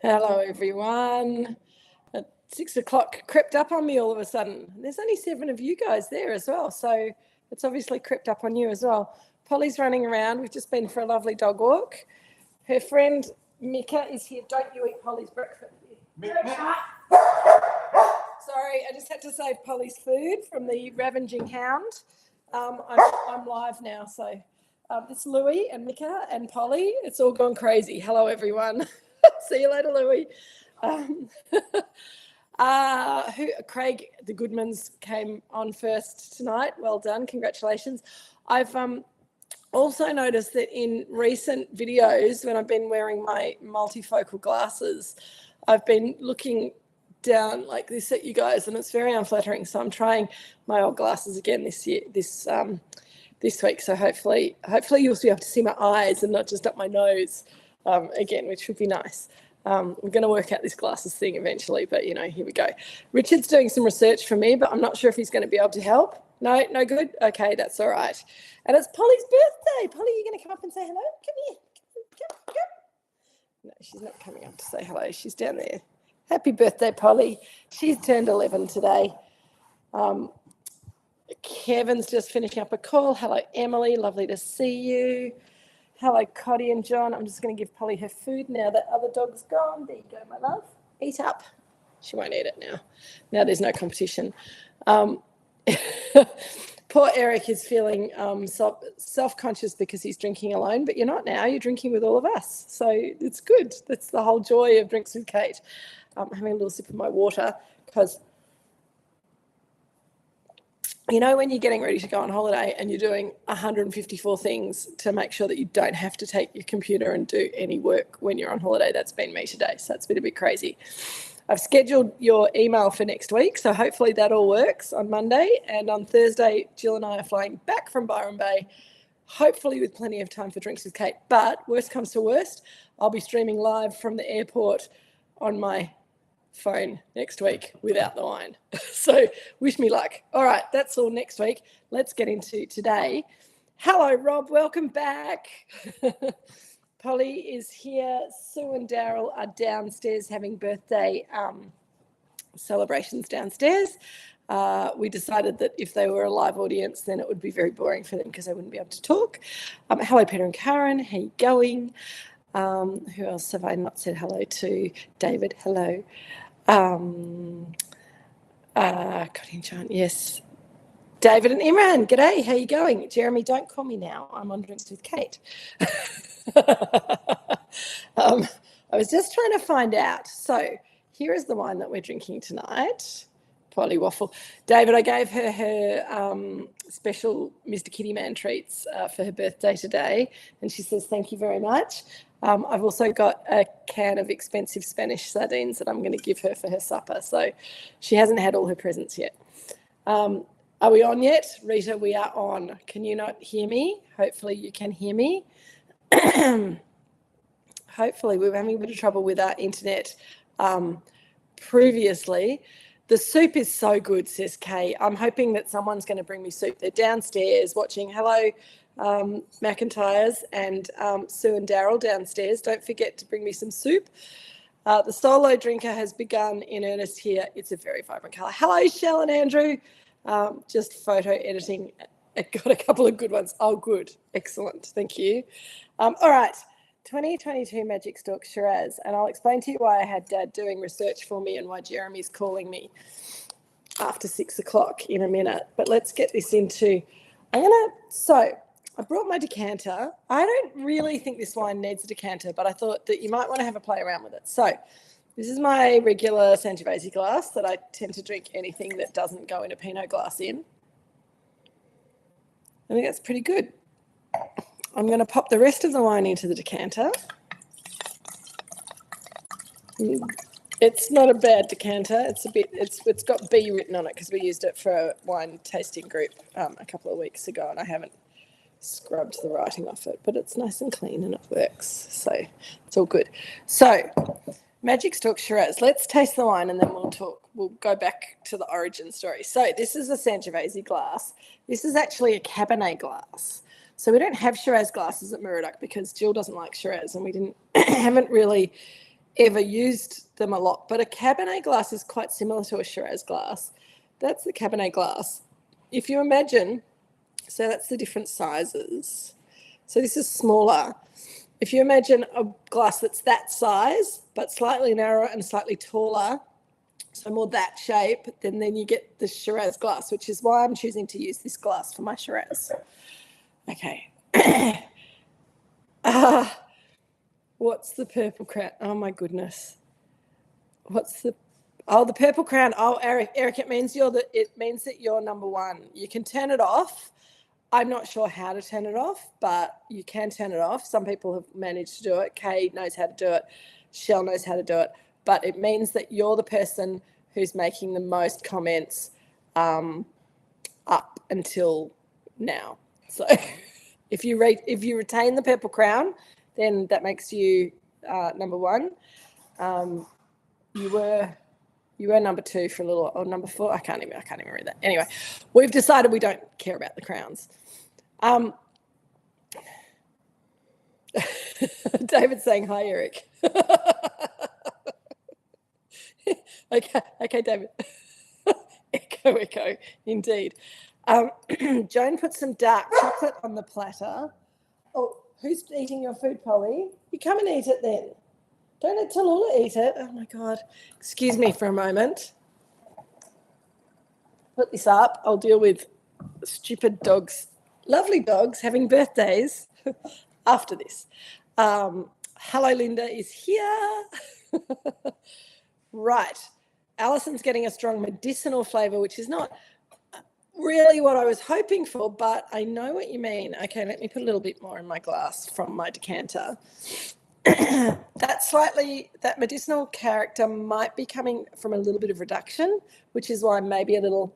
Hello, everyone. At 6 o'clock crept up on me all of a sudden. There's only 7 of you guys there as well, so it's obviously crept up on you as well. Polly's running around. We've just been for a lovely dog walk. Her friend Mika is here. Don't you eat Polly's breakfast? Sorry, I just had to save Polly's food from the ravaging hound. I'm live now, so it's Louie and Mika and Polly. It's all gone crazy. Hello, everyone. See you later, Louie. Craig, the Goodmans, came on first tonight. Well done. Congratulations. I've also noticed that in recent videos, when I've been wearing my multifocal glasses, I've been looking down like this at you guys, and it's very unflattering. So I'm trying my old glasses again this week. So hopefully you'll be able to see my eyes and not just up my nose again, which would be nice. We're going to work out this glasses thing eventually, but here we go. Richard's doing some research for me, but I'm not sure if he's going to be able to help. No good? Okay, that's all right. And it's Polly's birthday. Polly, you're going to come up and say hello? Come here. Come. No, she's not coming up to say hello. She's down there. Happy birthday, Polly. She's turned 11 today. Kevin's just finishing up a call. Hello, Emily. Lovely to see you. Hello, Coddy and John. I'm just going to give Polly her food now that other dog's gone. There you go, my love. Eat up. She won't eat it now. Now there's no competition. Poor Eric is feeling self-conscious because he's drinking alone, but you're not now. You're drinking with all of us. So it's good. That's the whole joy of Drinks with Kate. I'm having a little sip of my water because when you're getting ready to go on holiday and you're doing 154 things to make sure that you don't have to take your computer and do any work when you're on holiday. That's been me today, so it's been a bit crazy. I've scheduled your email for next week, so hopefully that all works on Monday. And on Thursday, Jill and I are flying back from Byron Bay, hopefully with plenty of time for Drinks with Kate. But worst comes to worst, I'll be streaming live from the airport on my phone next week without the wine. So wish me luck. All right, that's all next week. Let's get into today. Hello, Rob. Welcome back. Polly is here. Sue and Daryl are downstairs having birthday celebrations downstairs. We decided that if they were a live audience, then it would be very boring for them because they wouldn't be able to talk. Hello, Peter and Karen. How you going? Who else have I not said hello to? David, hello. Cotty and John, yes. David and Imran, g'day, how you going? Jeremy, don't call me now. I'm on Drinks with Kate. I was just trying to find out. So here is the wine that we're drinking tonight. Polly Waffle. David, I gave her special Mr. Kitty Man treats for her birthday today, and she says thank you very much. I've also got a can of expensive Spanish sardines that I'm going to give her for her supper. So she hasn't had all her presents yet. Are we on yet? Rita, we are on. Can you not hear me? Hopefully you can hear me. Hopefully we were having a bit of trouble with our internet previously. The soup is so good, says Kay. I'm hoping that someone's going to bring me soup. They're downstairs watching. Hello, McIntyres and Sue and Daryl downstairs. Don't forget to bring me some soup. The solo drinker has begun in earnest here. It's a very vibrant colour. Hello, Shell and Andrew. Just photo editing. I got a couple of good ones. Oh, good. Excellent. Thank you. All right. 2022 Magic Stalks Shiraz. And I'll explain to you why I had Dad doing research for me and why Jeremy's calling me after 6 o'clock in a minute. But let's get this into... So I brought my decanter. I don't really think this wine needs a decanter, but I thought that you might want to have a play around with it. So this is my regular Sangiovese glass that I tend to drink anything that doesn't go in a Pinot glass in. I think that's pretty good. I'm going to pop the rest of the wine into the decanter. It's not a bad decanter. It's got B written on it because we used it for a wine tasting group a couple of weeks ago, and I haven't scrubbed the writing off it, but it's nice and clean and it works. So it's all good. So Magic Stalks Shiraz. Let's taste the wine and then we'll talk. We'll go back to the origin story. So this is a Sangiovese glass. This is actually a Cabernet glass. So we don't have Shiraz glasses at Moorooduc because Jill doesn't like Shiraz, and we haven't really ever used them a lot, but a Cabernet glass is quite similar to a Shiraz glass. That's the Cabernet glass. If you imagine, so that's the different sizes. So this is smaller. If you imagine a glass that's that size, but slightly narrower and slightly taller, so more that shape, then you get the Shiraz glass, which is why I'm choosing to use this glass for my Shiraz. Okay. What's the purple crown? Oh my goodness. The purple crown. Oh, Eric, it means that you're number one. You can turn it off. I'm not sure how to turn it off, but you can turn it off. Some people have managed to do it. Kay knows how to do it. Shell knows how to do it. But it means that you're the person who's making the most comments up until now. So if you retain the purple crown, then that makes you number one. You were number two for a little, or number four. I can't even read that. Anyway, we've decided we don't care about the crowns. David's saying hi, Eric. Okay, David. Echo, indeed. Joan put some dark chocolate on the platter. Oh, who's eating your food, Polly? You come and eat it then. Don't let Tallulah eat it. Oh, my God. Excuse me for a moment. Put this up. I'll deal with stupid dogs, lovely dogs, having birthdays after this. Hello, Linda is here. Right. Alison's getting a strong medicinal flavour, which is not really what I was hoping for, but I know what you mean. Okay, let me put a little bit more in my glass from my decanter. That medicinal character might be coming from a little bit of reduction, which is why maybe a little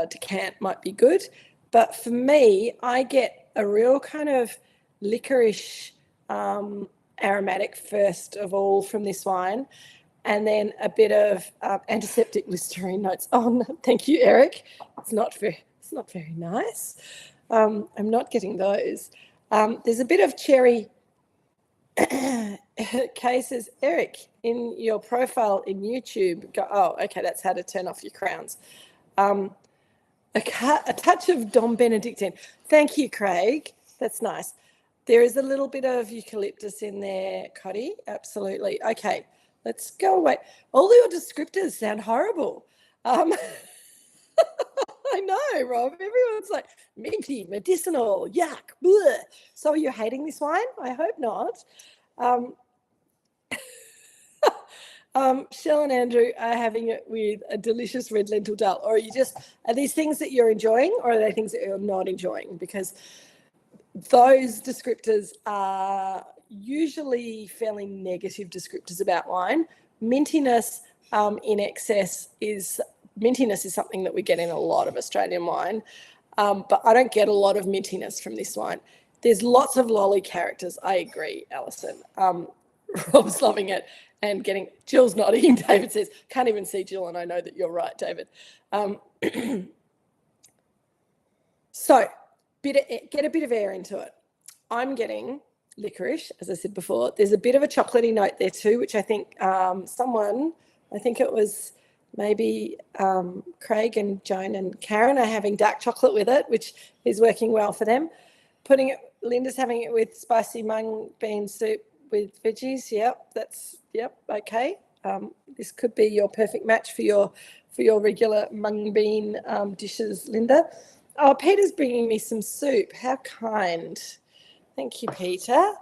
decant might be good. But for me, I get a real kind of licorice aromatic first of all from this wine, and then a bit of antiseptic Listerine notes. Oh, no, thank you, Eric. It's not very nice. I'm not getting those. There's a bit of cherry. Kay says, Eric, in your profile in YouTube, okay, that's how to turn off your crowns. A touch of Dom Benedictine. Thank you, Craig. That's nice. There is a little bit of eucalyptus in there, Cotty. Absolutely. Okay, let's go away. All your descriptors sound horrible. I know, Rob. Everyone's like, minty, medicinal, yuck, bleh. So are you hating this wine? I hope not. Shell and Andrew are having it with a delicious red lentil dal. Or are these things that you're enjoying, or are they things that you're not enjoying? Because those descriptors are usually fairly negative descriptors about wine. Mintiness in excess is something that we get in a lot of Australian wine, but I don't get a lot of mintiness from this wine. There's lots of lolly characters. I agree, Alison. Rob's loving it and Jill's nodding. David says, can't even see Jill, and I know that you're right, David. So get a bit of air into it. I'm getting licorice, as I said before. There's a bit of a chocolatey note there too, which I think I think it was maybe Craig and Joan and Karen are having dark chocolate with it, which is working well for them. Linda's having it with spicy mung bean soup with veggies. Yep, okay. This could be your perfect match for your regular mung bean dishes, Linda. Oh, Peter's bringing me some soup. How kind. Thank you, Peter.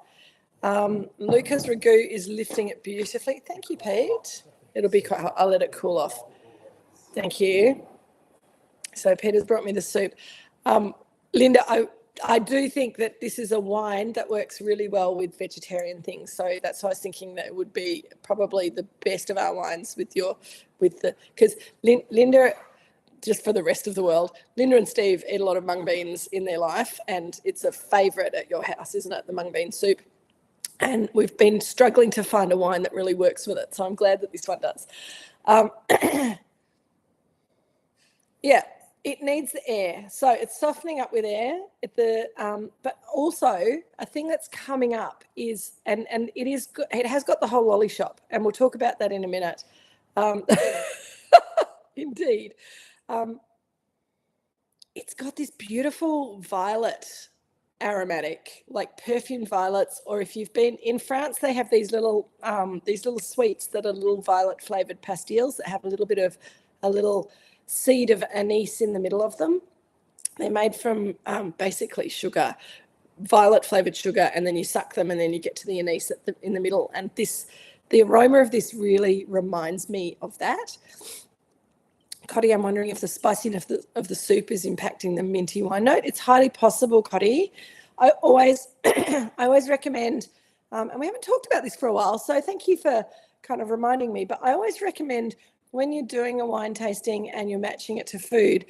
Luca's ragu is lifting it beautifully. Thank you, Pete. It'll be quite hot. I'll let it cool off. Thank you. So Peter's brought me the soup. Linda, I do think that this is a wine that works really well with vegetarian things. So that's why I was thinking that it would be probably the best of our wines because Linda, just for the rest of the world, Linda and Steve eat a lot of mung beans in their life, and it's a favourite at your house, isn't it? The mung bean soup. And we've been struggling to find a wine that really works with it. So I'm glad that this one does. Yeah, It needs the air, so it's softening up with air. But also a thing that's coming up is, and it is good. It has got the whole lolly shop, and we'll talk about that in a minute. Indeed, it's got this beautiful violet aromatic, like perfumed violets. Or if you've been in France, they have these little sweets that are little violet flavored pastilles that have a little seed of anise in the middle of them. They're made from basically sugar, violet flavored sugar, and then you suck them and then you get to the anise in the middle. And the aroma of this really reminds me of that. Cotty, I'm wondering if the spiciness of the soup is impacting the minty wine note. It's highly possible, Cotty. I always recommend, and we haven't talked about this for a while, so thank you for kind of reminding me, but I always recommend when you're doing a wine tasting and you're matching it to food,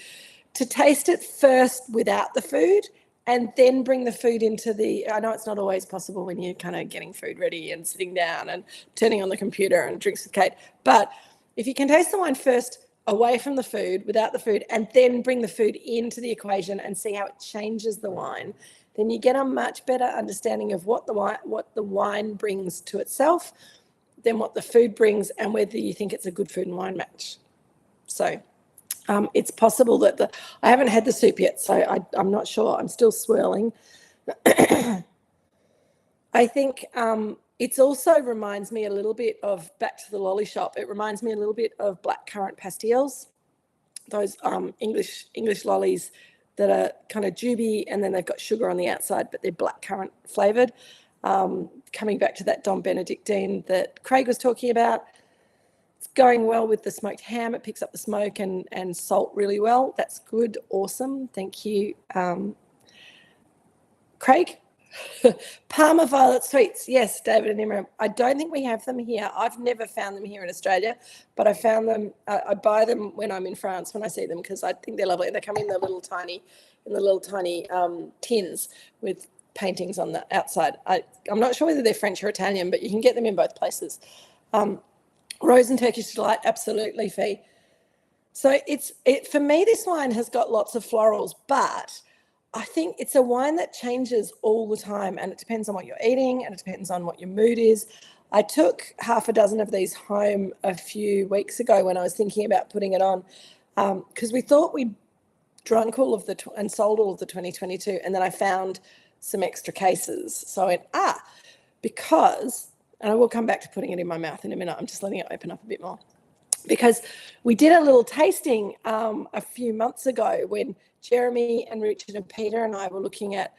to taste it first without the food and then bring the food into I know it's not always possible when you're kind of getting food ready and sitting down and turning on the computer and drinks with Kate, but if you can taste the wine first away from the food, without the food, and then bring the food into the equation and see how it changes the wine, then you get a much better understanding of what the wine brings to itself than what the food brings, and whether you think it's a good food and wine match. So it's possible that I haven't had the soup yet, so I'm not sure. I'm still swirling. I think it's also reminds me a little bit of, back to the lolly shop, it reminds me a little bit of blackcurrant pastilles, those English lollies that are kind of juby and then they've got sugar on the outside, but they're blackcurrant flavoured. Coming back to that Dom Benedictine that Craig was talking about, it's going well with the smoked ham. It picks up the smoke and salt really well. That's good. Awesome. Thank you, Craig. Parma violet sweets. Yes, David and Imran. I don't think we have them here. I've never found them here in Australia, but I found them. I buy them when I'm in France when I see them because I think they're lovely. They come in the little tiny tins with paintings on the outside. I'm not sure whether they're French or Italian, but you can get them in both places. Rose and Turkish Delight, absolutely, Fee. So for me, this wine has got lots of florals, but I think it's a wine that changes all the time, and it depends on what you're eating and it depends on what your mood is. I took half a dozen of these home a few weeks ago when I was thinking about putting it on, because we thought we'd drunk all of and sold all of the 2022, and then I found some extra cases. So I went, because, and I will come back to putting it in my mouth in a minute. I'm just letting it open up a bit more. Because we did a little tasting a few months ago when Jeremy and Richard and Peter and I were looking at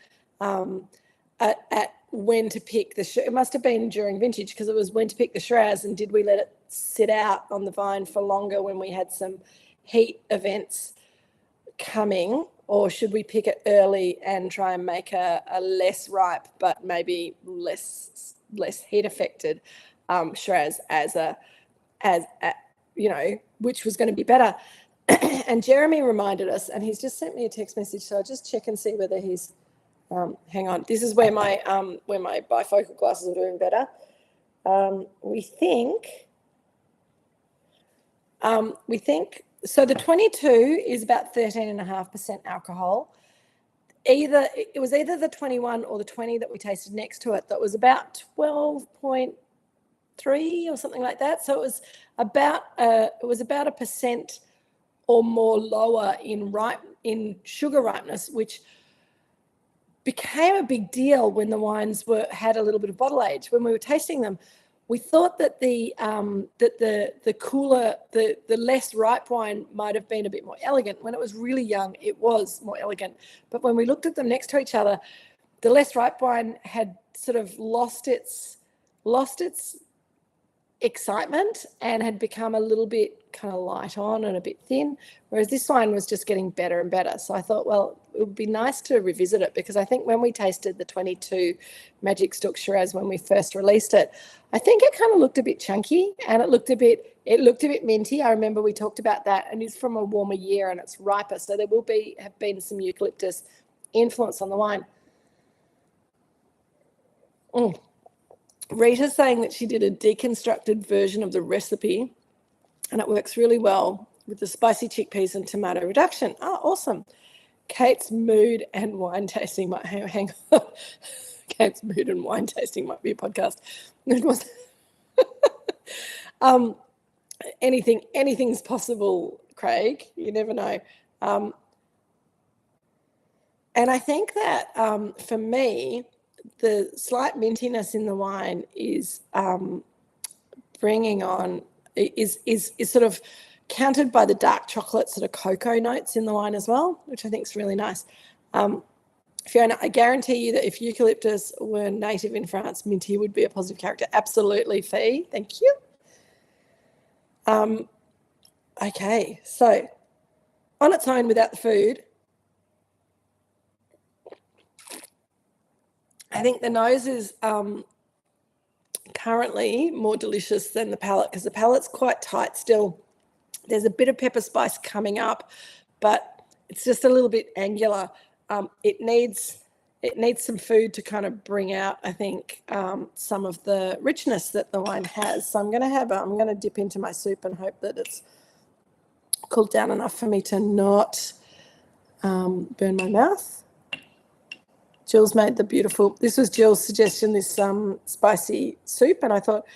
when to pick it must have been during vintage, because it was when to pick the Shiraz, and did we let it sit out on the vine for longer when we had some heat events coming, or should we pick it early and try and make a less ripe but maybe less heat affected Shiraz as which was going to be better. And Jeremy reminded us, and he's just sent me a text message, so I'll just check and see whether he's hang on. This is where my bifocal glasses are doing better. We think so the 22 is about 13.5% alcohol. It was either the 21 or the 20 that we tasted next to it that was about 12.3 or something like that. So it was about a percent or more lower in sugar ripeness, which became a big deal when the wines had a little bit of bottle age. When we were tasting them, we thought that the cooler, the less ripe wine might have been a bit more elegant. When it was really young, it was more elegant. But when we looked at them next to each other, the less ripe wine had sort of lost its excitement and had become a little bit kind of light on and a bit thin, whereas this wine was just getting better and better. So I thought, well, it would be nice to revisit it, because I think when we tasted the 22 Magic Stalks Shiraz when we first released it, I think it kind of looked a bit chunky and it looked a bit minty. I remember we talked about that, and it's from a warmer year and it's riper, so there will have been some eucalyptus influence on the wine. Rita's saying that she did a deconstructed version of the recipe and it works really well with the spicy chickpeas and tomato reduction. Oh, awesome. Kate's mood and wine tasting might hang on. Kate's mood and wine tasting might be a podcast. It was anything's possible, Craig. You never know. And I think that for me, the slight mintiness in the wine is bringing on is sort of countered by the dark chocolate sort of cocoa notes in the wine as well, which I think is really nice. Fiona, I guarantee you that if eucalyptus were native in France, minty would be a positive character. Absolutely, Fee. Thank you. Okay, so on its own without the food, I think the nose is currently more delicious than the palate because the palate's quite tight still. There's a bit of pepper spice coming up, but it's just a little bit angular. It needs some food to kind of bring out, I think, some of the richness that the wine has. So I'm going to dip into my soup and hope that it's cooled down enough for me to not burn my mouth. Jill's made the beautiful, this was Jill's suggestion, this spicy soup, and I thought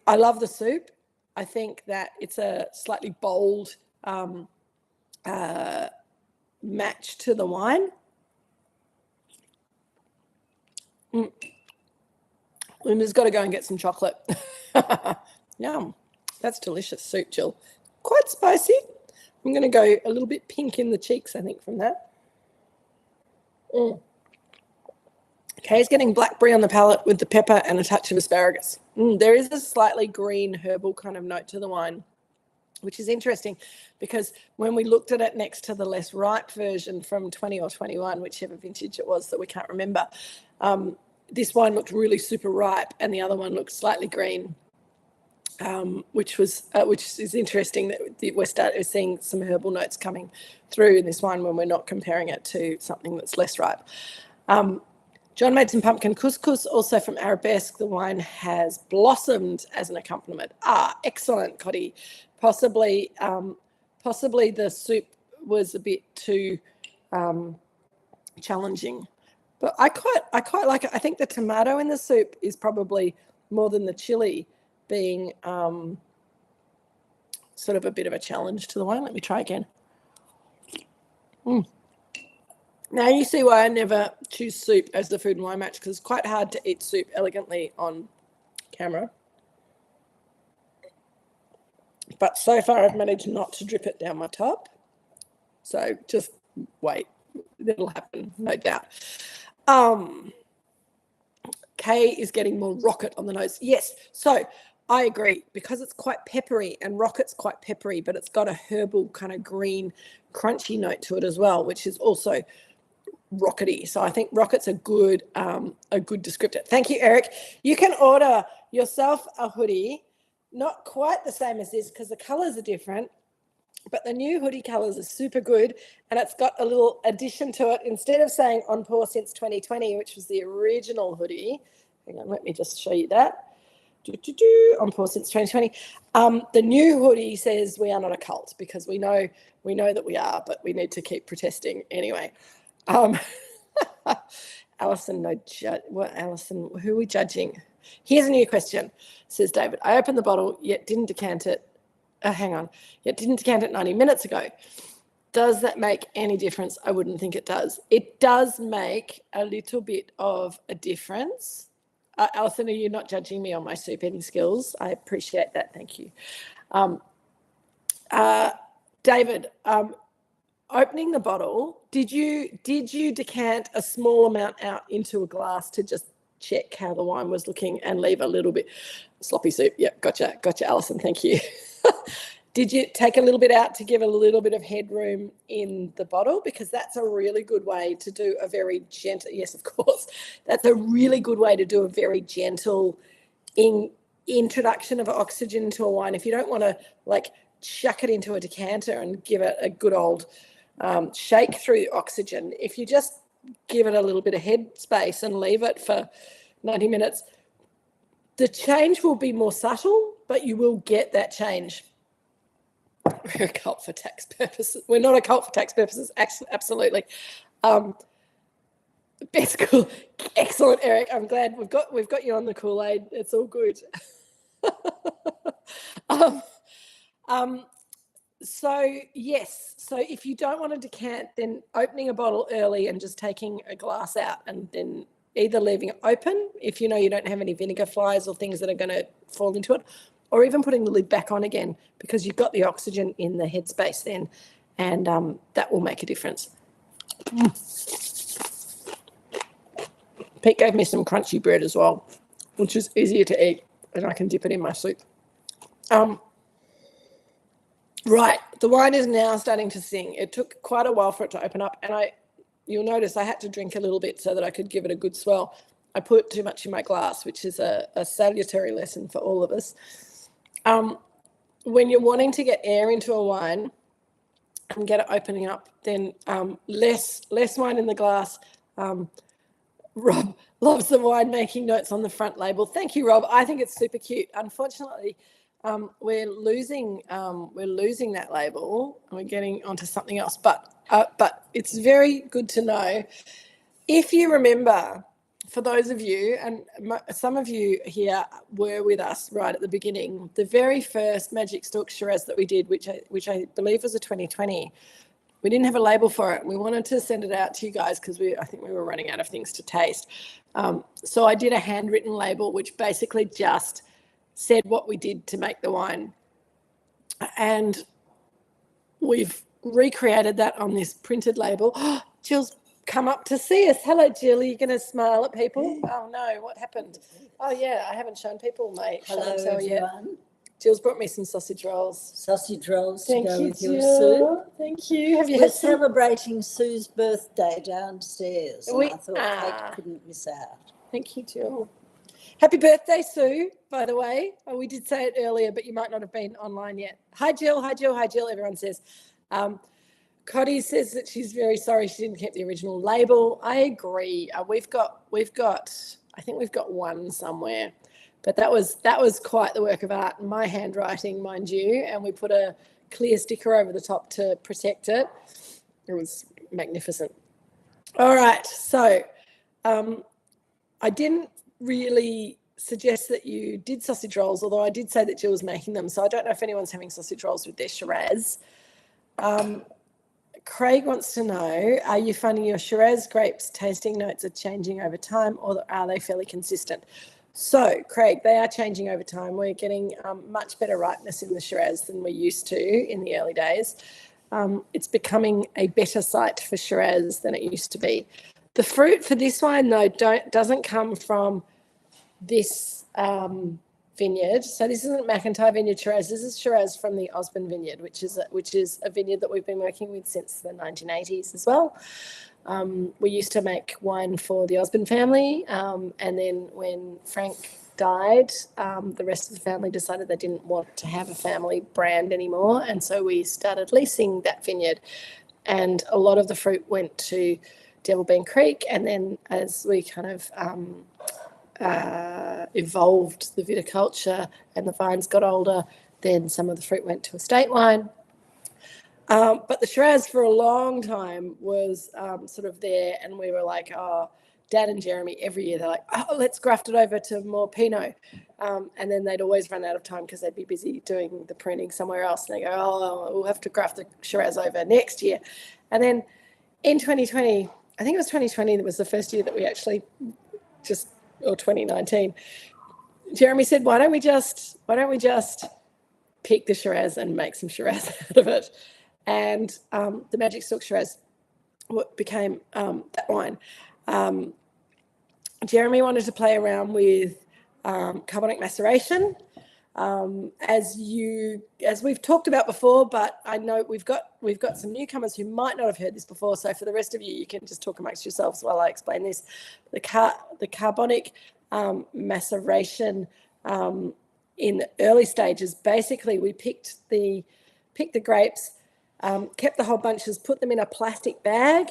I love the soup. I think that it's a slightly bold match to the wine. Linda's got to go and get some chocolate. Yum. That's delicious soup, Jill. Quite spicy. I'm going to go a little bit pink in the cheeks, I think, from that. Kay's getting blackberry on the palate with the pepper and a touch of asparagus. There is a slightly green herbal kind of note to the wine, which is interesting because when we looked at it next to the less ripe version from 20 or 21, whichever vintage it was that we can't remember, this wine looked really super ripe and the other one looked slightly green, which is interesting that we're seeing some herbal notes coming through in this wine when we're not comparing it to something that's less ripe. John made some pumpkin couscous, also from Arabesque. The wine has blossomed as an accompaniment. Excellent, Cotty. Possibly the soup was a bit too challenging, but I quite like it. I think the tomato in the soup is probably more than the chili being sort of a bit of a challenge to the wine. Let me try again. Now you see why I never choose soup as the food and wine match, because it's quite hard to eat soup elegantly on camera. But so far I've managed not to drip it down my top. So just wait. It'll happen, no doubt. Kay is getting more rocket on the nose. Yes, so I agree, because it's quite peppery, and rocket's quite peppery, but it's got a herbal kind of green crunchy note to it as well, which is also rockety. So I think rocket's a good descriptor. Thank you, Eric. You can order yourself a hoodie, not quite the same as this because the colors are different, but the new hoodie colors are super good, and it's got a little addition to it. Instead of saying on pour since 2020, which was the original hoodie, hang on, let me just show you that. On pour since 2020. The new hoodie says we are not a cult, because we know that we are, but we need to keep protesting anyway. Alison, Alison, who are we judging? Here's a new question, says David. I opened the bottle, yet didn't decant it. Yet didn't decant it 90 minutes ago. Does that make any difference? I wouldn't think it does. It does make a little bit of a difference. Alison, are you not judging me on my soup eating skills? I appreciate that. Thank you. David, opening the bottle, did you decant a small amount out into a glass to just check how the wine was looking and leave a little bit sloppy soup? Yep, gotcha, Alison. Thank you. Did you take a little bit out to give a little bit of headroom in the bottle? Because that's a really good way to do a very gentle, yes, of course, that's a really good way to do a very gentle introduction of oxygen to a wine. If you don't want to like chuck it into a decanter and give it a good old shake through oxygen, if you just give it a little bit of head space and leave it for 90 minutes, the change will be more subtle, but you will get that change. We're a cult for tax purposes. We're not a cult for tax purposes, absolutely. Best cool, excellent, Eric. I'm glad we've got you on the Kool-Aid. It's all good. So yes, so if you don't want to decant, then opening a bottle early and just taking a glass out, and then either leaving it open if you know you don't have any vinegar flies or things that are going to fall into it, or even putting the lid back on again, because you've got the oxygen in the headspace then, and that will make a difference. Pete gave me some crunchy bread as well, which is easier to eat, and I can dip it in my soup. Right, the wine is now starting to sing. It took quite a while for it to open up, and you'll notice I had to drink a little bit so that I could give it a good swell. I put too much in my glass, which is a salutary lesson for all of us. When you're wanting to get air into a wine and get it opening up, then less wine in the glass. Rob loves the wine making notes on the front label. Thank you, Rob. I think it's super cute. Unfortunately, we're losing that label, and we're getting onto something else. But it's very good to know. If you remember, for those of you, and some of you here were with us right at the beginning, the very first Magic Stalks Shiraz that we did, which I believe was a 2020. We didn't have a label for it. We wanted to send it out to you guys because I think we were running out of things to taste. So I did a handwritten label, which basically just said what we did to make the wine. And we've recreated that on this printed label. Jill's come up to see us. Hello, Jill. Are you going to smile at people? Oh, no. What happened? Oh, yeah. I haven't shown people my Hello, everyone. Yet. Jill's brought me some sausage rolls. Sausage rolls to go with Jill. your soup. Thank you. We're celebrating Sue's birthday downstairs. I thought Kate couldn't miss out. Thank you, Jill. Happy birthday, Sue, by the way. Oh, we did say it earlier, but you might not have been online yet. Hi, Jill. Hi, Jill. Hi, Jill. Everyone says. Coddy says that she's very sorry she didn't keep the original label. I agree. We've got. I think we've got one somewhere. But that was quite the work of art, my handwriting, mind you, and we put a clear sticker over the top to protect it. It was magnificent. All right, so I didn't really suggest that you did sausage rolls, although I did say that Jill was making them, so I don't know if anyone's having sausage rolls with their Shiraz. Craig wants to know, are you finding your Shiraz grapes tasting notes are changing over time, or are they fairly consistent? So, Craig, they are changing over time. We're getting much better ripeness in the Shiraz than we used to in the early days. It's becoming a better site for Shiraz than it used to be. The fruit for this wine, though, doesn't come from this vineyard. So this isn't McIntyre Vineyard Shiraz. This is Shiraz from the Osborne Vineyard, which is a vineyard that we've been working with since the 1980s as well. We used to make wine for the Osborne family, and then when Frank died, the rest of the family decided they didn't want to have a family brand anymore, and so we started leasing that vineyard, and a lot of the fruit went to Devil Bean Creek, and then as we kind of evolved the viticulture and the vines got older, then some of the fruit went to estate wine. But the Shiraz for a long time was sort of there, and we were like, oh, Dad and Jeremy, every year they're like, oh, let's graft it over to more Pinot. And then they'd always run out of time because they'd be busy doing the pruning somewhere else. And they go, oh, we'll have to graft the Shiraz over next year. And then in 2020, I think it was 2020, that was the first year that we actually or 2019, Jeremy said, why don't we just pick the Shiraz and make some Shiraz out of it? And the Magic Stalks Shiraz became that wine. Jeremy wanted to play around with carbonic maceration, as we've talked about before, but I know we've got some newcomers who might not have heard this before. So for the rest of you can just talk amongst yourselves while I explain this. The carbonic maceration in the early stages, basically we picked the grapes, kept the whole bunches, put them in a plastic bag,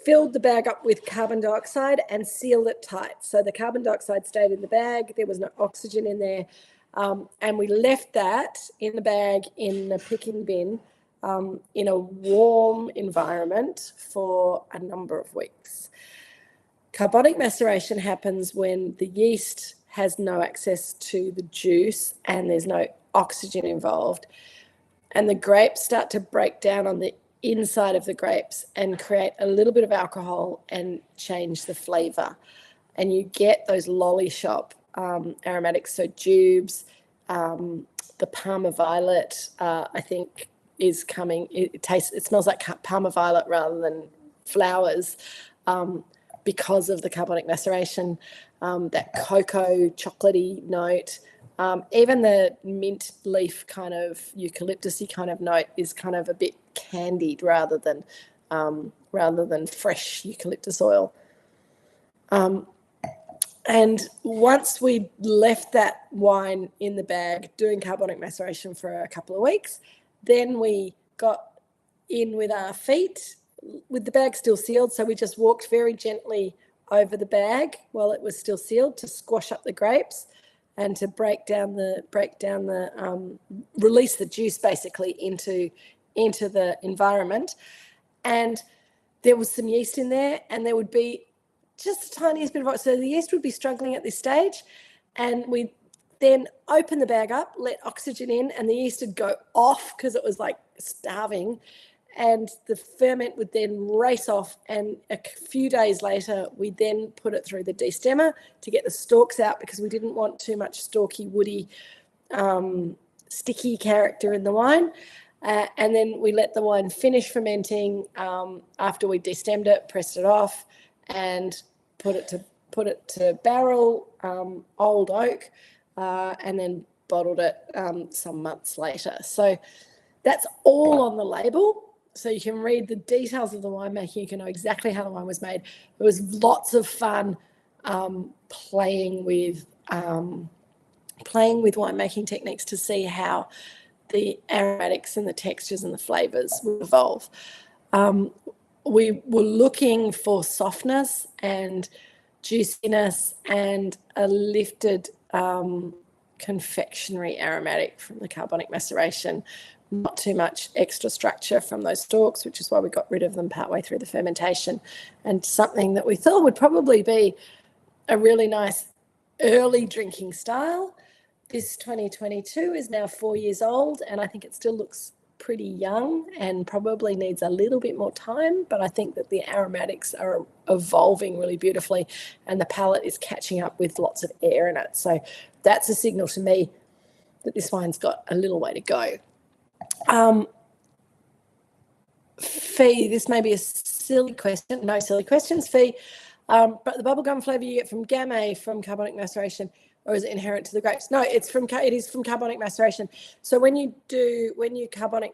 filled the bag up with carbon dioxide and sealed it tight. So the carbon dioxide stayed in the bag. There was no oxygen in there. And we left that in the bag in the picking bin in a warm environment for a number of weeks. Carbonic maceration happens when the yeast has no access to the juice and there's no oxygen involved. And the grapes start to break down on the inside of the grapes and create a little bit of alcohol and change the flavour. And you get those lolly shop aromatics, so Jubes, the Parma Violet, I think, is coming. It smells like Parma Violet rather than flowers because of the carbonic maceration. That cocoa chocolatey note, even the mint leaf kind of eucalyptusy kind of note is kind of a bit candied rather than fresh eucalyptus oil. And once we left that wine in the bag doing carbonic maceration for a couple of weeks, then we got in with our feet with the bag still sealed. So we just walked very gently over the bag while it was still sealed to squash up the grapes and to release the juice basically into the environment. And there was some yeast in there, and there would be just the tiniest bit of, so the yeast would be struggling at this stage, and we then open the bag up, let oxygen in, and the yeast would go off because it was like starving, and the ferment would then race off, and a few days later we then put it through the destemmer to get the stalks out because we didn't want too much stalky, woody, sticky character in the wine. And then we let the wine finish fermenting after we destemmed it, pressed it off, and put it to barrel, old oak, and then bottled it some months later. So that's all on the label. So you can read the details of the winemaking. You can know exactly how the wine was made. It was lots of fun playing with winemaking techniques to see how the aromatics and the textures and the flavours would evolve. We were looking for softness and juiciness and a lifted confectionery aromatic from the carbonic maceration, not too much extra structure from those stalks, which is why we got rid of them partway through the fermentation, and something that we thought would probably be a really nice early drinking style. This 2022 is now 4 years old, and I think it still looks pretty young and probably needs a little bit more time, but I think that the aromatics are evolving really beautifully and the palate is catching up with lots of air in it. So that's a signal to me that this wine's got a little way to go. Fee, this may be a silly question. No silly questions, Fee. But the bubblegum flavour you get from Gamay from carbonic maceration, or is it inherent to the grapes? No, it is from carbonic maceration. So when you carbonically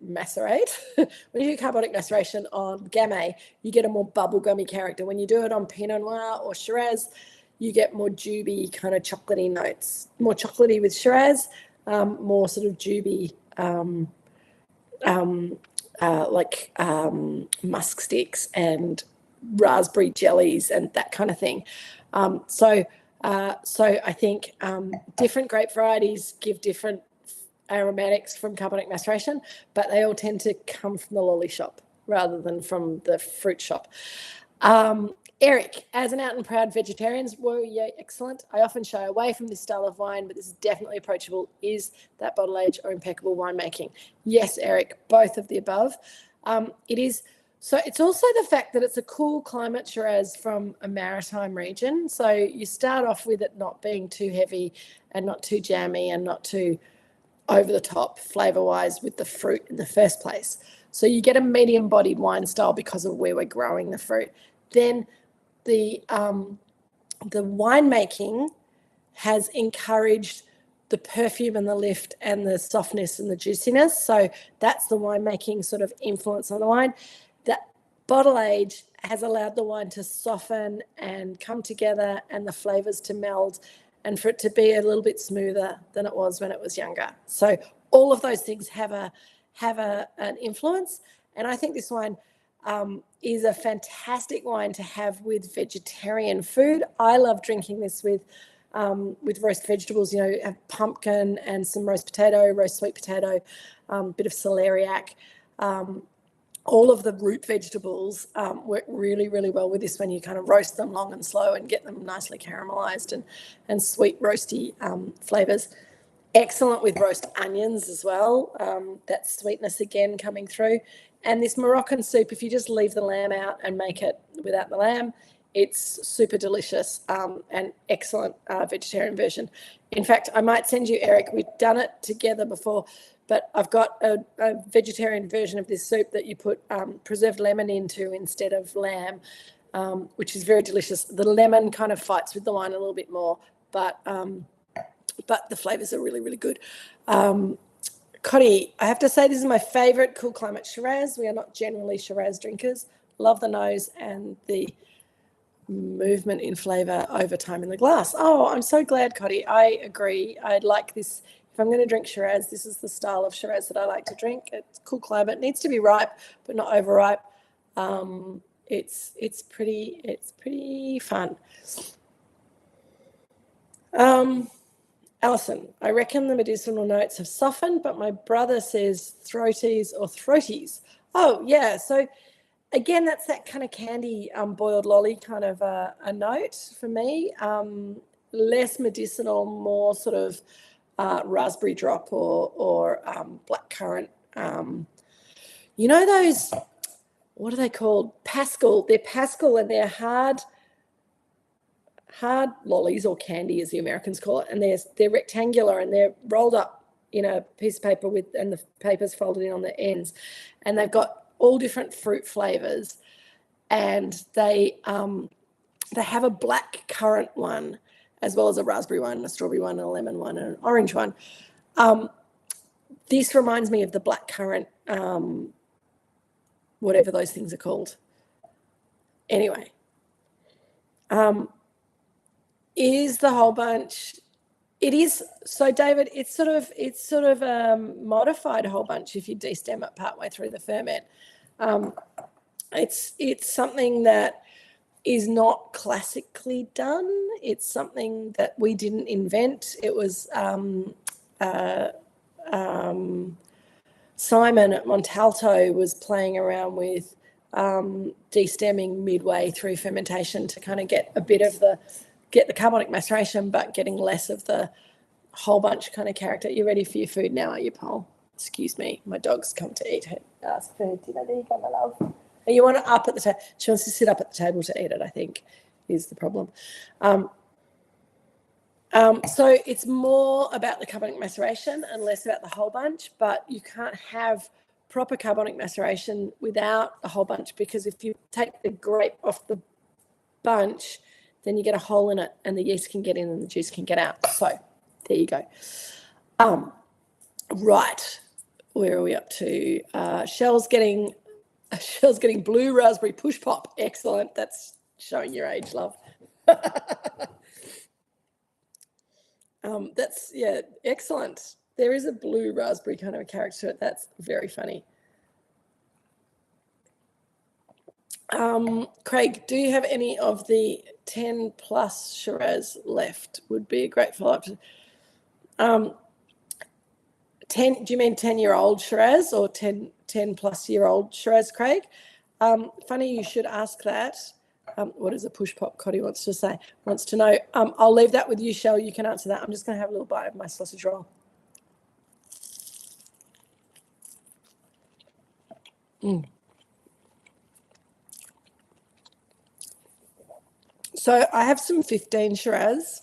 macerate, when you do carbonic maceration on Gamay, you get a more bubblegummy character. When you do it on Pinot Noir or Shiraz, you get more juby kind of chocolatey notes, more chocolatey with Shiraz, more sort of juby, like musk sticks and raspberry jellies and that kind of thing. So I think different grape varieties give different aromatics from carbonic maceration, but they all tend to come from the lolly shop rather than from the fruit shop. Eric, as an out and proud vegetarian, whoa, yeah, excellent. I often shy away from this style of wine, but this is definitely approachable. Is that bottle age or impeccable winemaking? Yes, Eric, both of the above. It is. So it's also the fact that it's a cool climate Shiraz from a maritime region. So you start off with it not being too heavy and not too jammy and not too over the top flavour-wise with the fruit in the first place. So you get a medium-bodied wine style because of where we're growing the fruit. Then the winemaking has encouraged the perfume and the lift and the softness and the juiciness. So that's the winemaking sort of influence on the wine. That bottle age has allowed the wine to soften and come together and the flavours to meld and for it to be a little bit smoother than it was when it was younger. So all of those things have an influence. And I think this wine is a fantastic wine to have with vegetarian food. I love drinking this with with roast vegetables, you know, have pumpkin and some roast potato, roast sweet potato, bit of celeriac. All of the root vegetables work really, really well with this when you kind of roast them long and slow and get them nicely caramelized and sweet roasty flavours. Excellent with roast onions as well. That sweetness again coming through. And this Moroccan soup, if you just leave the lamb out and make it without the lamb, it's super delicious and excellent vegetarian version. In fact, I might send you, Eric, we've done it together before, but I've got a vegetarian version of this soup that you put preserved lemon into instead of lamb, which is very delicious. The lemon kind of fights with the wine a little bit more, but the flavours are really, really good. Cotty, I have to say this is my favourite cool climate Shiraz. We are not generally Shiraz drinkers. Love the nose and the movement in flavour over time in the glass. Oh, I'm so glad, Cotty. I agree. I'd like this. If I'm going to drink Shiraz, this is the style of Shiraz that I like to drink. It's cool climate. It needs to be ripe, but not overripe. It's pretty fun. Alison, I reckon the medicinal notes have softened, but my brother says throaties or throaties. Oh, yeah. So, again, that's that kind of candy boiled lolly kind of a note for me. Less medicinal, more sort of raspberry drop or black currant. You know those, what are they called? Pascal. They're Pascal and they're hard lollies or candy as the Americans call it, and they're rectangular and they're rolled up in a piece of paper and the paper's folded in on the ends, and they've got all different fruit flavors, and they have a black currant one as well as a raspberry one, a strawberry one, a lemon one, and an orange one. This reminds me of the black currant, whatever those things are called. Anyway, is the whole bunch? It is. So, David, it's sort of a modified whole bunch if you destem it partway through the ferment. It's something that is not classically done. It's something that we didn't invent. It was Simon at Montalto was playing around with destemming midway through fermentation to kind of get the carbonic maceration, but getting less of the whole bunch kind of character. You ready for your food now, are you, Paul? Excuse me, my dog's come to eat her food. There you go, my love. You want it up at the table. She wants to sit up at the table to eat it, I think, is the problem. So it's more about the carbonic maceration and less about the whole bunch, but you can't have proper carbonic maceration without a whole bunch, because if you take the grape off the bunch, then you get a hole in it and the yeast can get in and the juice can get out. So there you go. Right, where are we up to? Shell's getting blue raspberry push pop. Excellent. That's showing your age, love. That's, yeah, excellent. There is a blue raspberry kind of a character to it. That's very funny. Craig, do you have any of the 10 plus Shiraz left? Would be a great follow-up. 10, do you mean 10-year-old Shiraz or 10 plus year old Shiraz, Craig? Funny you should ask that. What is a push pop? Cotty wants to know. I'll leave that with you, Shell. You can answer that. I'm just going to have a little bite of my sausage roll. So I have some 15 Shiraz,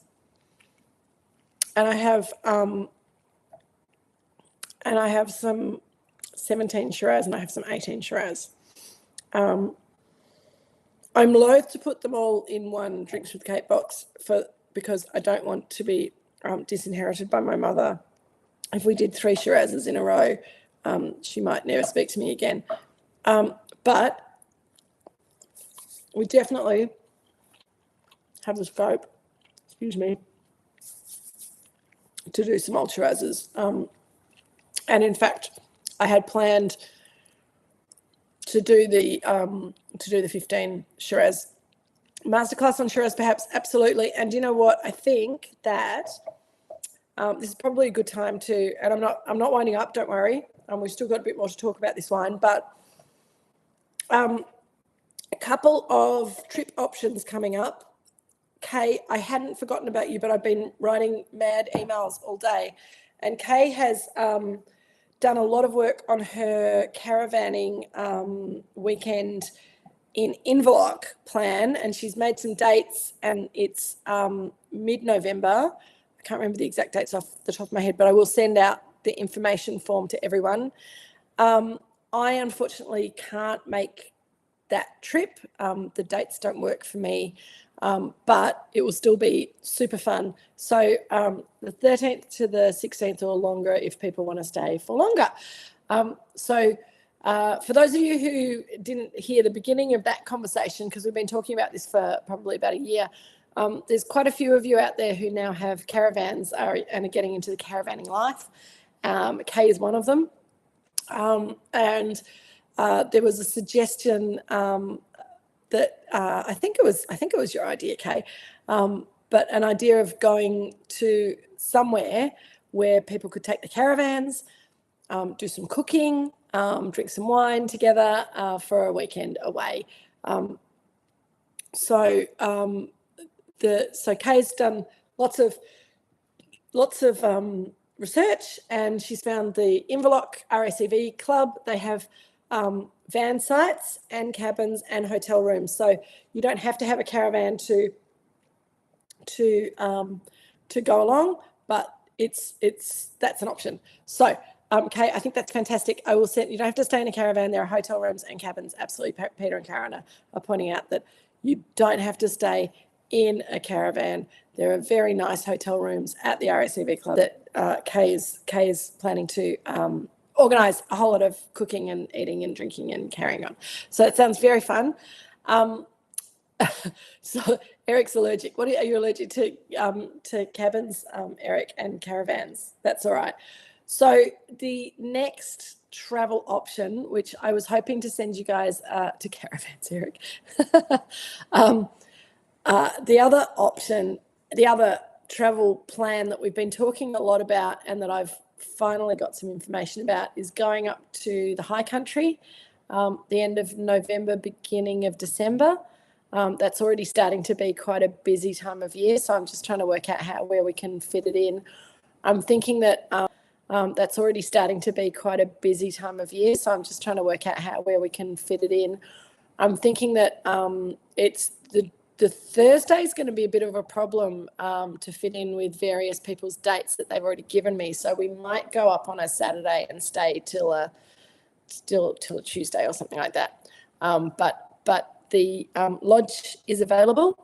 and I have some 17 Shiraz, and I have some 18 Shiraz. I'm loath to put them all in one Drinks with Kate box because I don't want to be disinherited by my mother. If we did 3 Shirazes in a row, she might never speak to me again. But we definitely have the scope, to do some old Shirazes. And in fact, I had planned to do the 15 Shiraz Masterclass on Shiraz, perhaps, absolutely. And you know what? I think that this is probably a good time to, and I'm not winding up, don't worry. We've still got a bit more to talk about this wine, but a couple of trip options coming up. Kay, I hadn't forgotten about you, but I've been writing mad emails all day. And Kay has done a lot of work on her caravanning weekend in Inverloch plan, and she's made some dates, and it's mid-November. I can't remember the exact dates off the top of my head, but I will send out the information form to everyone. I unfortunately can't make that trip. The dates don't work for me, but it will still be super fun. So the 13th to the 16th or longer if people want to stay for longer. For those of you who didn't hear the beginning of that conversation, because we've been talking about this for probably about a year, there's quite a few of you out there who now have caravans and are getting into the caravanning life. Kay is one of them. And there was a suggestion that I think it was your idea, Kay, but an idea of going to somewhere where people could take the caravans, do some cooking, drink some wine together for a weekend away. So Kay's done lots of research, and she's found the Inverloch RACV club. They have van sites and cabins and hotel rooms, so you don't have to have a caravan to go along, but that's an option. So Kay, I think that's fantastic. I will send. You don't have to stay in a caravan. There are hotel rooms and cabins. Absolutely, Peter and Karen are pointing out that you don't have to stay in a caravan. There are very nice hotel rooms at the RACV club that Kay is planning to organise a whole lot of cooking and eating and drinking and carrying on. So it sounds very fun. So Eric's allergic. Are you allergic to cabins, Eric, and caravans? That's all right. So the next travel option, which I was hoping to send you guys to caravans, Eric. The other option, the other travel plan that we've been talking a lot about and that I've finally got some information about is going up to the high country, the end of November, beginning of December. That's already starting to be quite a busy time of year, so I'm just trying to work out where we can fit it in. I'm thinking that that's already starting to be quite a busy time of year, so I'm just trying to work out where we can fit it in. I'm thinking that it's the Thursday is going to be a bit of a problem to fit in with various people's dates that they've already given me. So we might go up on a Saturday and stay till a Tuesday or something like that. But the lodge is available.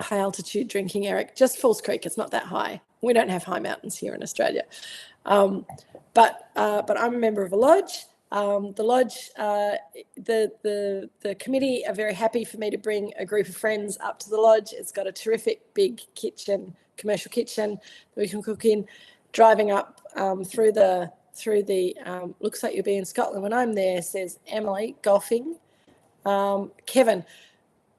High altitude drinking, Eric, just Falls Creek. It's not that high. We don't have high mountains here in Australia. But I'm a member of a lodge. The lodge, the committee are very happy for me to bring a group of friends up to the lodge. It's got a terrific big kitchen, commercial kitchen that we can cook in. Driving up through the looks like you'll be in Scotland when I'm there, says Emily, golfing. Kevin,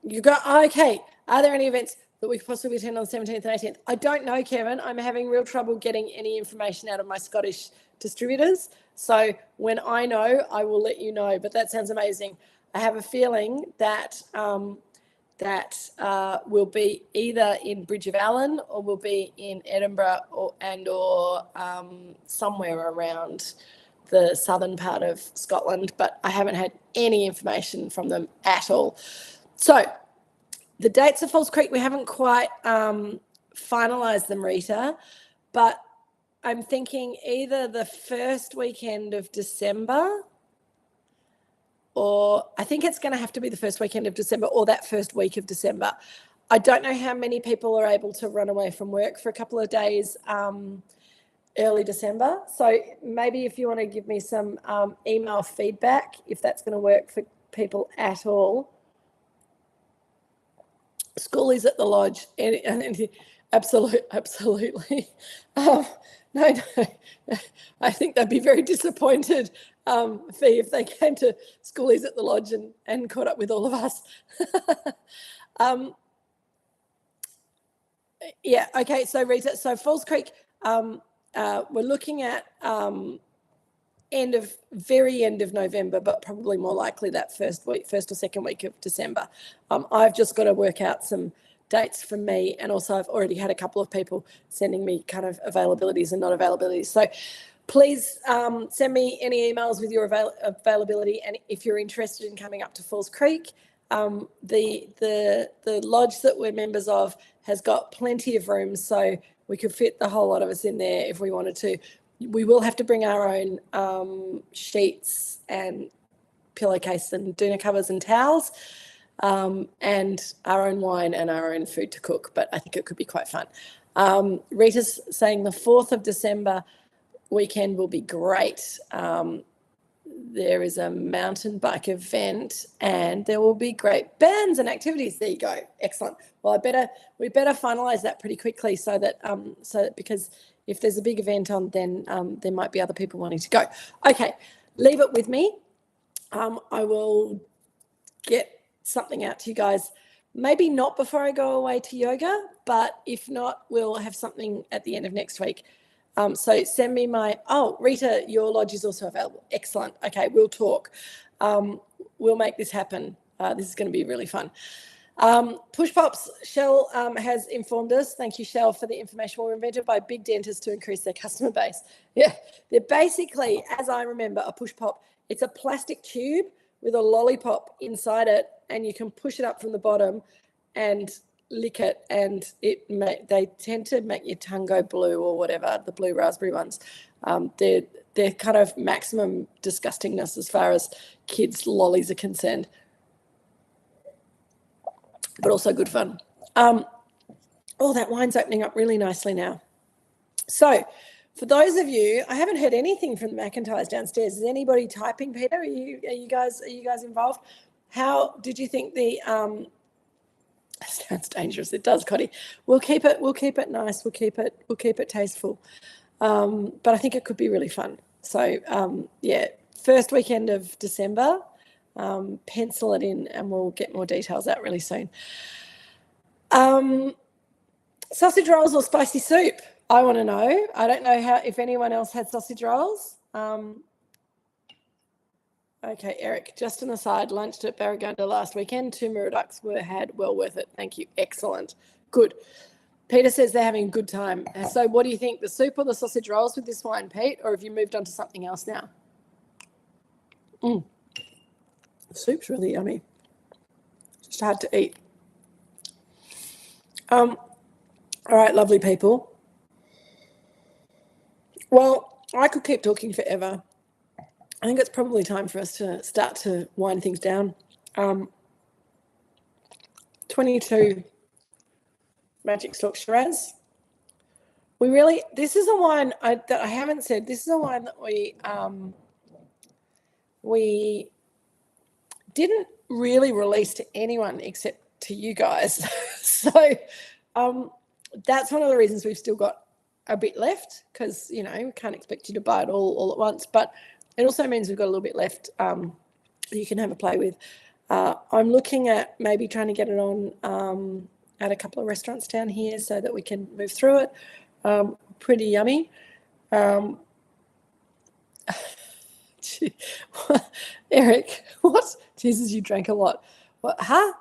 you go, okay, are there any events that we could possibly attend on the 17th and 18th? I don't know, Kevin. I'm having real trouble getting any information out of my Scottish distributors. So when I know, I will let you know. But that sounds amazing. I have a feeling that will be either in Bridge of Allen or will be in Edinburgh or somewhere around the southern part of Scotland. But I haven't had any information from them at all. So the dates of Falls Creek, we haven't quite finalised them, Rita, but I'm thinking either the first weekend of December, or I think it's going to have to be the first weekend of December or that first week of December. I don't know how many people are able to run away from work for a couple of days early December. So maybe if you want to give me some email feedback, if that's going to work for people at all. Schoolies at the lodge. Absolutely. No, I think they'd be very disappointed, Fee, if they came to Schoolies at the lodge and caught up with all of us. Yeah. Okay. So Rita, so Falls Creek, we're looking at very end of November, but probably more likely that first or second week of December. I've just got to work out some dates from me, and also I've already had a couple of people sending me kind of availabilities and not availabilities. So please send me any emails with your availability, and if you're interested in coming up to Falls Creek, the lodge that we're members of has got plenty of rooms, so we could fit the whole lot of us in there if we wanted to. We will have to bring our own sheets and pillowcase and doona covers and towels, and our own wine and our own food to cook, but I think it could be quite fun. Rita's saying the 4th of December weekend will be great. There is a mountain bike event and there will be great bands and activities. There you go. Excellent. Well, we better finalize that pretty quickly so that because if there's a big event on, then there might be other people wanting to go. Okay, leave it with me. I will get something out to you guys. Maybe not before I go away to yoga, but if not, we'll have something at the end of next week. So send me Rita, your lodge is also available. Excellent. Okay, we'll talk. We'll make this happen. This is going to be really fun. Push Pops, Shell has informed us. Thank you, Shell, for the information. Were invented by big dentists to increase their customer base. Yeah, they're basically, as I remember, a push pop. It's a plastic tube with a lollipop inside it, and you can push it up from the bottom and lick it, and they tend to make your tongue go blue or whatever, the blue raspberry ones. They're kind of maximum disgustingness as far as kids' lollies are concerned, but also good fun. That wine's opening up really nicely now. So for those of you, I haven't heard anything from the McIntyres downstairs. Is anybody typing, Peter? Are you guys involved? How did you think the sounds dangerous. It does, Cotty. We'll keep it nice. We'll keep it tasteful. But I think it could be really fun. So first weekend of December, pencil it in, and we'll get more details out really soon. Sausage rolls or spicy soup? I want to know. I don't know if anyone else had sausage rolls. Okay, Eric, just an aside, lunched at Barragunda last weekend. 2 Moorooducs had well worth it. Thank you. Excellent. Good. Peter says they're having a good time. So what do you think, the soup or the sausage rolls with this wine, Pete, or have you moved on to something else now? The soup's really yummy. Just hard to eat. All right, lovely people. Well, I could keep talking forever. I think it's probably time for us to start to wind things down. 22 Magic Stalks Shiraz. This is a wine that I haven't said. This is a wine that we didn't really release to anyone except to you guys. So that's one of the reasons we've still got a bit left, because, we can't expect you to buy it all at once. But it also means we've got a little bit left you can have a play with. I'm looking at maybe trying to get it on at a couple of restaurants down here so that we can move through it. Pretty yummy. Eric, what? Jesus, you drank a lot. What? Huh?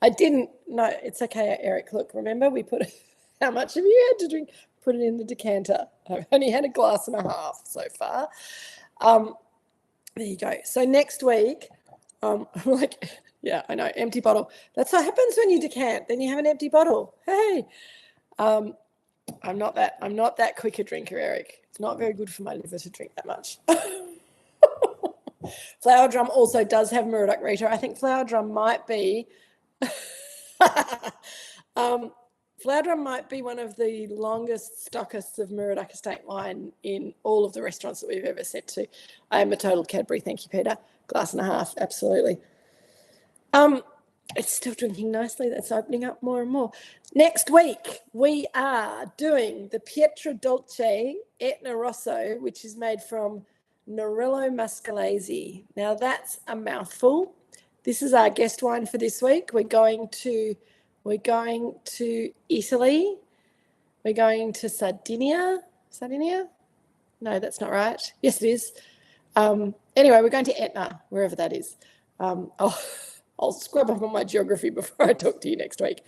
I didn't. No, it's okay, Eric. Look, remember we put how much have you had to drink? Put it in the decanter. I've only had a glass and a half so far. There you go. So next week, yeah, I know, empty bottle. That's what happens when you decant. Then you have an empty bottle. Hey, I'm not that quick a drinker, Eric. It's not very good for my liver to drink that much. Flower Drum also does have Moorooduc Rita. I think Flower Drum might be Flower Drum might be one of the longest stockists of Moorooduc Estate wine in all of the restaurants that we've ever sent to. I am a total Cadbury. Thank you, Peter. Glass and a half, absolutely. It's still drinking nicely. That's opening up more and more. Next week, we are doing the Pietra Dolce Etna Rosso, which is made from Norello Muscalese. Now, that's a mouthful. This is our guest wine for this week. We're going to We're going to Italy. We're going to Sardinia. Sardinia? No, that's not right. Yes, it is. Anyway, we're going to Etna, wherever that is. I'll scrub up on my geography before I talk to you next week.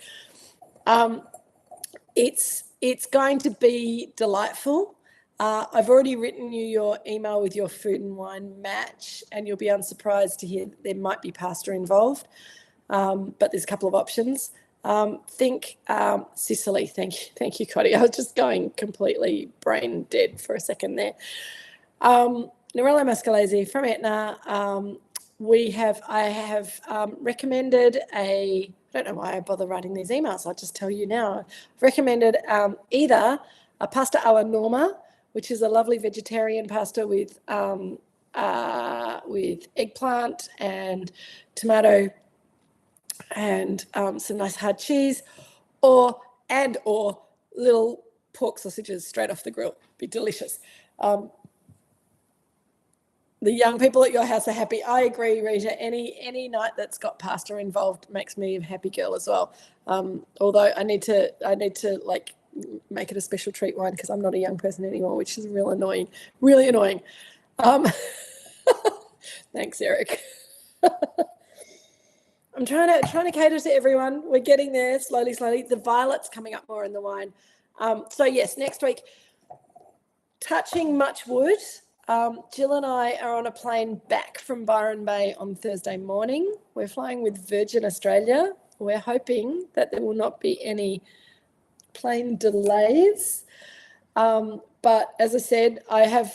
It's going to be delightful. I've already written you your email with your food and wine match, and you'll be unsurprised to hear there might be pasta involved, but there's a couple of options. Think Sicily. Thank you, Cotty. I was just going completely brain dead for a second there. Nerello Mascalese from Etna. I have recommended I don't know why I bother writing these emails. I'll just tell you now. I've recommended either a pasta alla norma, which is a lovely vegetarian pasta with eggplant and tomato and some nice hard cheese, or little pork sausages straight off the grill. Be delicious. The young people at your house are happy. I agree, Rita. Any night that's got pasta involved makes me a happy girl as well. Although I need to like make it a special treat wine because I'm not a young person anymore, which is really annoying. Thanks, Eric. I'm trying to cater to everyone. We're getting there slowly. The violet's coming up more in the wine. So yes, next week, touching much wood. Jill and I are on a plane back from Byron Bay on Thursday morning. We're flying with Virgin Australia. We're hoping that there will not be any plane delays. But as I said, I have,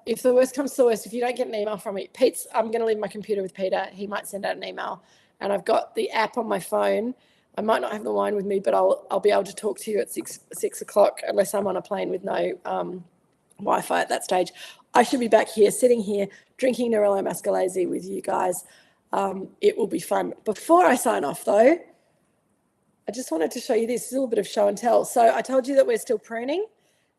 if the worst comes to the worst, if you don't get an email from me, I'm going to leave my computer with Peter. He might send out an email. And I've got the app on my phone. I might not have the wine with me, but I'll be able to talk to you at 6 o'clock unless I'm on a plane with no Wi-Fi at that stage. I should be back here, sitting here, drinking Nerello Mascalese with you guys. It will be fun. Before I sign off, though, I just wanted to show you this. It's a little bit of show and tell. So I told you that we're still pruning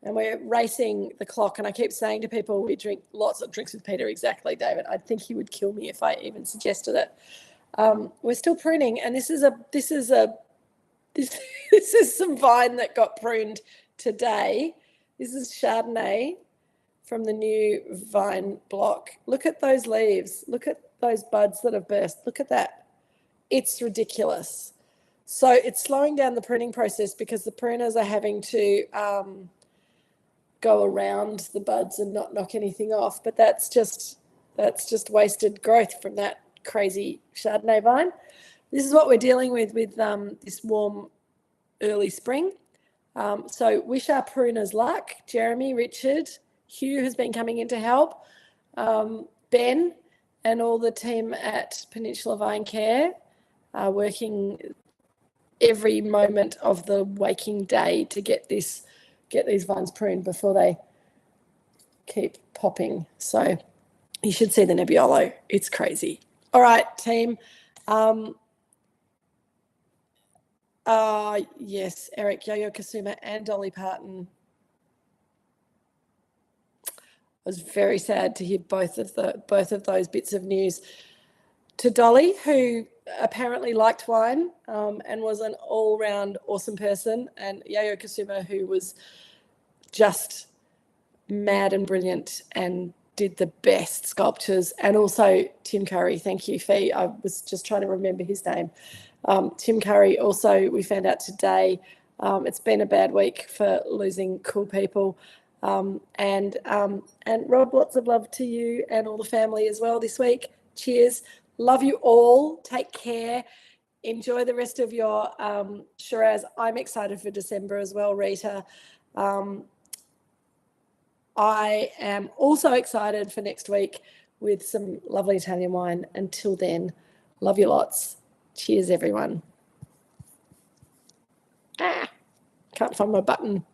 and we're racing the clock. And I keep saying to people, we drink lots of drinks with Peter. Exactly, David. I think he would kill me if I even suggested it. We're still pruning, and this is some vine that got pruned today. This is Chardonnay from the new vine block. Look at those leaves. Look at those buds that have burst. Look at that. It's ridiculous. So it's slowing down the pruning process because the pruners are having to go around the buds and not knock anything off. But that's just wasted growth from that crazy Chardonnay vine. This is what we're dealing with this warm early spring. So wish our pruners luck. Jeremy, Richard, Hugh has been coming in to help. Ben and all the team at Peninsula Vine Care are working every moment of the waking day to get these vines pruned before they keep popping. So you should see the Nebbiolo. It's crazy. All right, team. Yes, Eric, Yo-Yo Kasuma and Dolly Parton. I was very sad to hear both of those bits of news. To Dolly, who apparently liked wine and was an all-round awesome person, and Yo-Yo Kasuma, who was just mad and brilliant and did the best sculptures, and also Tim Curry. Thank you, Fee. I was just trying to remember his name. Tim Curry also, we found out today, it's been a bad week for losing cool people. And Rob, lots of love to you and all the family as well this week. Cheers. Love you all. Take care. Enjoy the rest of your Shiraz. I'm excited for December as well, Rita. I am also excited for next week with some lovely Italian wine. Until then, love you lots. Cheers, everyone. Can't find my button.